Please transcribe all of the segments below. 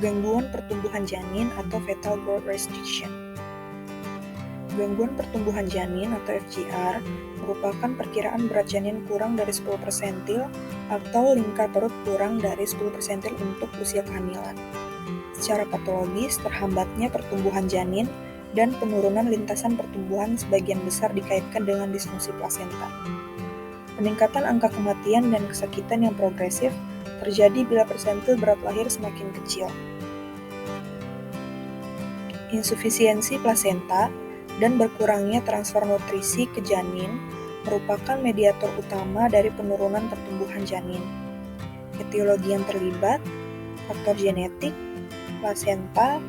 Gangguan pertumbuhan janin atau fetal growth restriction. Gangguan pertumbuhan janin atau FGR merupakan perkiraan berat janin kurang dari 10 persentil atau lingkar perut kurang dari 10 persentil untuk usia kehamilan. Secara patologis, terhambatnya pertumbuhan janin dan penurunan lintasan pertumbuhan sebagian besar dikaitkan dengan disfungsi plasenta. Peningkatan angka kematian dan kesakitan yang progresif terjadi bila persentil berat lahir semakin kecil. Insufisiensi plasenta dan berkurangnya transfer nutrisi ke janin merupakan mediator utama dari penurunan pertumbuhan janin. Etiologi yang terlibat, faktor genetik, plasenta,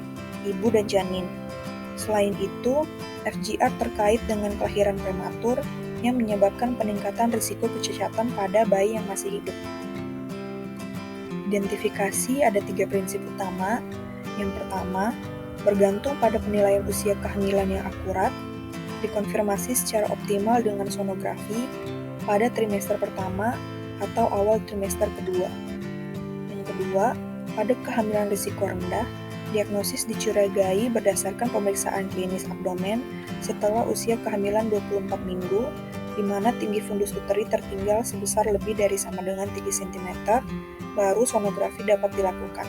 ibu dan janin. Selain itu, FGR terkait dengan kelahiran prematur yang menyebabkan peningkatan risiko kecacatan pada bayi yang masih hidup. Identifikasi ada 3 prinsip utama. Yang pertama, bergantung pada penilaian usia kehamilan yang akurat, dikonfirmasi secara optimal dengan sonografi pada trimester pertama atau awal trimester kedua. Yang kedua, pada kehamilan risiko rendah, diagnosis dicurigai berdasarkan pemeriksaan klinis abdomen setelah usia kehamilan 24 minggu, di mana tinggi fundus uteri tertinggal sebesar lebih dari sama dengan 3 cm, baru sonografi dapat dilakukan.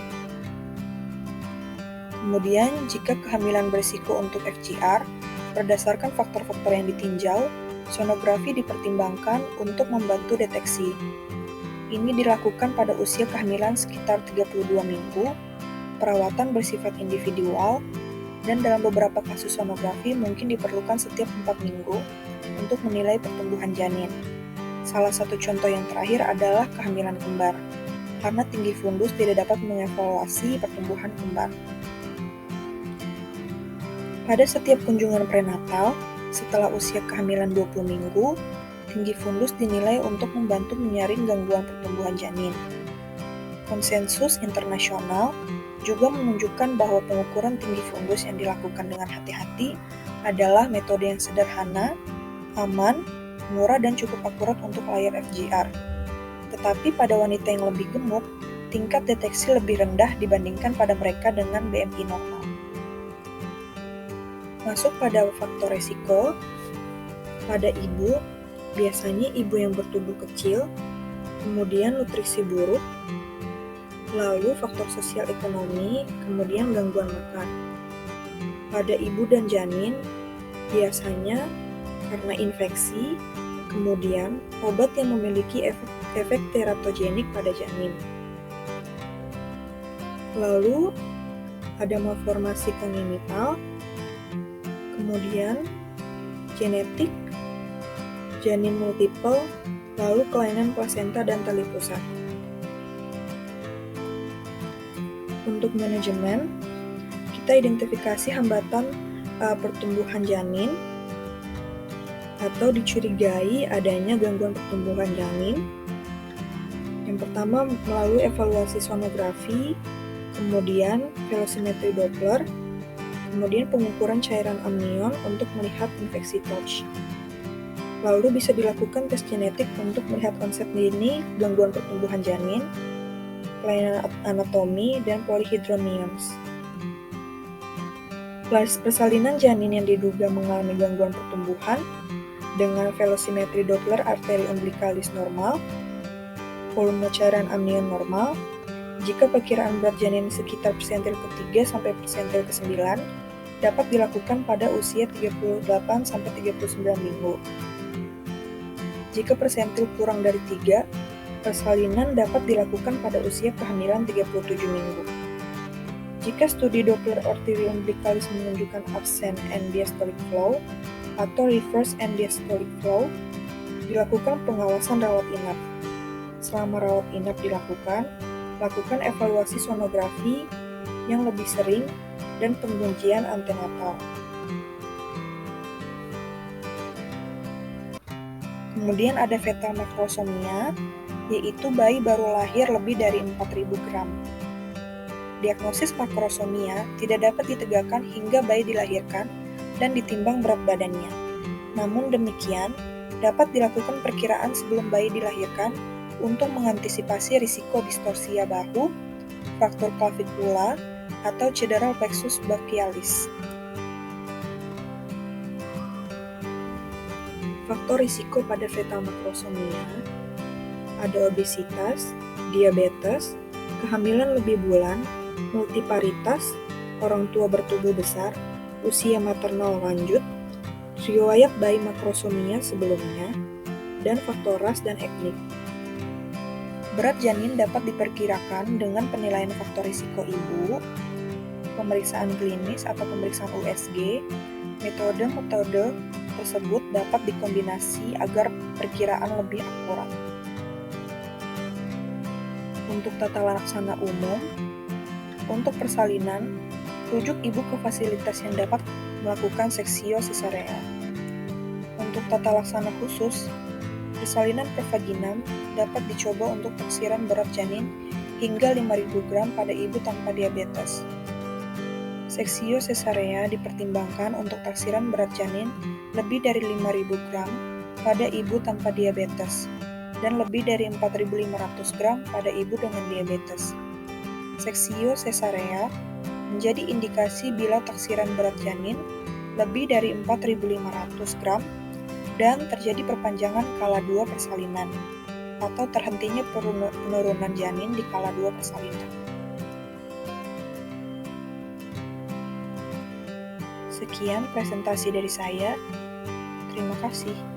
Kemudian, jika kehamilan berisiko untuk FGR, berdasarkan faktor-faktor yang ditinjau, sonografi dipertimbangkan untuk membantu deteksi. Ini dilakukan pada usia kehamilan sekitar 32 minggu, perawatan bersifat individual, dan dalam beberapa kasus sonografi mungkin diperlukan setiap 4 minggu untuk menilai pertumbuhan janin. Salah satu contoh yang terakhir adalah kehamilan kembar, karena tinggi fundus tidak dapat mengevaluasi pertumbuhan kembar. Pada setiap kunjungan prenatal, setelah usia kehamilan 20 minggu, tinggi fundus dinilai untuk membantu menyaring gangguan pertumbuhan janin. Konsensus internasional juga menunjukkan bahwa pengukuran tinggi fundus yang dilakukan dengan hati-hati adalah metode yang sederhana, aman, murah, dan cukup akurat untuk layar FGR. Tetapi pada wanita yang lebih gemuk, tingkat deteksi lebih rendah dibandingkan pada mereka dengan BMI normal. Masuk pada faktor resiko, pada ibu, biasanya ibu yang bertubuh kecil, kemudian nutrisi buruk, lalu faktor sosial ekonomi, kemudian gangguan makan. Pada ibu dan janin, biasanya karena infeksi, kemudian obat yang memiliki efek teratogenik pada janin. Lalu ada malformasi kongenital, kemudian genetik, janin multiple, lalu kelainan plasenta dan tali pusat. Untuk manajemen, kita identifikasi hambatan pertumbuhan janin atau dicurigai adanya gangguan pertumbuhan janin. Yang pertama melalui evaluasi sonografi, kemudian velocimetry Doppler, kemudian pengukuran cairan amnion untuk melihat infeksi TORCH. Lalu bisa dilakukan tes genetik untuk melihat konsep dini gangguan pertumbuhan janin, kelainan anatomi, dan polyhydramnioms. Persalinan janin yang diduga mengalami gangguan pertumbuhan dengan velocimetry Doppler arteri umbilicalis normal, volume cairan amnion normal, jika perkiraan berat janin sekitar persentil ke-3 sampai persentil ke-9, dapat dilakukan pada usia 38-39 minggu. Jika persentil kurang dari 3, persalinan dapat dilakukan pada usia kehamilan 37 minggu. Jika studi Doppler arteri umbilicalis menunjukkan absent end diastolic flow atau reverse end diastolic flow, dilakukan pengawasan rawat inap. Selama rawat inap dilakukan, lakukan evaluasi sonografi yang lebih sering dan pengujian antenatal. Kemudian ada fetal makrosomia, yaitu bayi baru lahir lebih dari 4.000 gram. Diagnosis makrosomia tidak dapat ditegakkan hingga bayi dilahirkan dan ditimbang berat badannya. Namun demikian, dapat dilakukan perkiraan sebelum bayi dilahirkan untuk mengantisipasi risiko distorsia bahu, fraktur clavicula, atau cedera plexus brachialis. Faktor risiko pada fetal makrosomia ada obesitas, diabetes, kehamilan lebih bulan, multiparitas, orang tua bertubuh besar, usia maternal lanjut, riwayat bayi makrosomia sebelumnya, dan faktor ras dan etnik. Berat janin dapat diperkirakan dengan penilaian faktor risiko ibu, pemeriksaan klinis atau pemeriksaan USG. Metode-metode tersebut dapat dikombinasi agar perkiraan lebih akurat. Untuk tata laksana umum, untuk persalinan, rujuk ibu ke fasilitas yang dapat melakukan seksio sesarea. Untuk tata laksana khusus, persalinan per vaginam dapat dicoba untuk taksiran berat janin hingga 5.000 gram pada ibu tanpa diabetes. Seksio sesarea dipertimbangkan untuk taksiran berat janin lebih dari 5.000 gram pada ibu tanpa diabetes dan lebih dari 4.500 gram pada ibu dengan diabetes. Seksio sesarea menjadi indikasi bila taksiran berat janin lebih dari 4.500 gram dan terjadi perpanjangan kala 2 persalinan atau terhentinya penurunan janin di kala 2 persalinan. Sekian presentasi dari saya. Terima kasih.